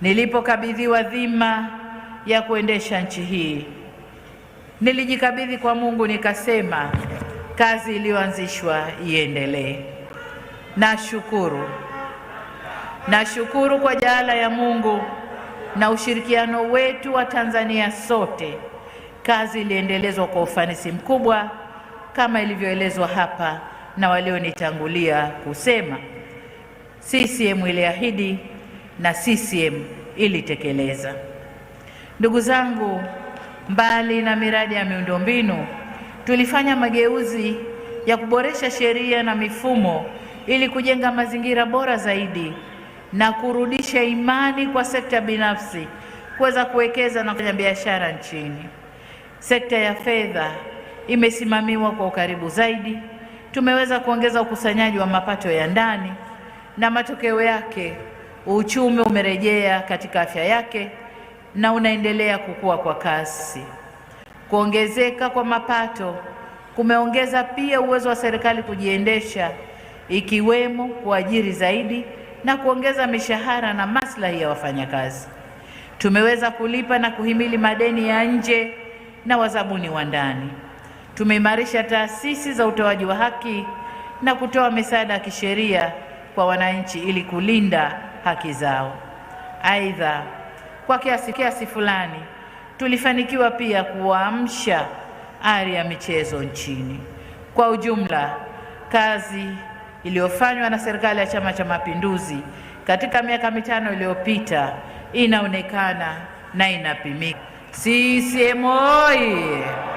Nilipokabidhiwa dhima ya kuendesha nchi hii, nilijikabidhi kwa Mungu nikasema kazi iliyoanzishwa iendelee. Nashukuru kwa jaala ya Mungu na ushirikiano wetu wa Tanzania sote, kazi iliendelezwa kwa ufanisi mkubwa kama ilivyoelezwa hapa na walionitangulia kusema. CCM iliahidi na CCM ilitekeleza. Ndugu zangu, mbali na miradi ya miundombinu, tulifanya mageuzi ya kuboresha sheria na mifumo ili kujenga mazingira bora zaidi na kurudisha imani kwa sekta binafsi kuweza kuwekeza na kufanya biashara nchini. Sekta ya fedha imesimamiwa kwa ukaribu zaidi. Tumeweza kuongeza ukusanyaji wa mapato ya ndani na matokeo yake uchumi umerejea katika afya yake na unaendelea kukua kwa kasi. Kuongezeka kwa mapato kumeongeza pia uwezo wa serikali kujiendesha, ikiwemo kuajiri zaidi na kuongeza mishahara na maslahi ya wafanyakazi. Tumeweza kulipa na kuhimili madeni ya nje na wazabuni wa ndani. Tumeimarisha taasisi za utoaji wa haki na kutoa misaada ya kisheria kwa wananchi ili kulinda haki zao. Aidha, kwa kiasi fulani tulifanikiwa pia kuamsha ari ya michezo nchini. Kwa ujumla, kazi iliyofanywa na serikali ya Chama cha Mapinduzi katika miaka mitano iliyopita inaonekana na inapimika. CCM oyee!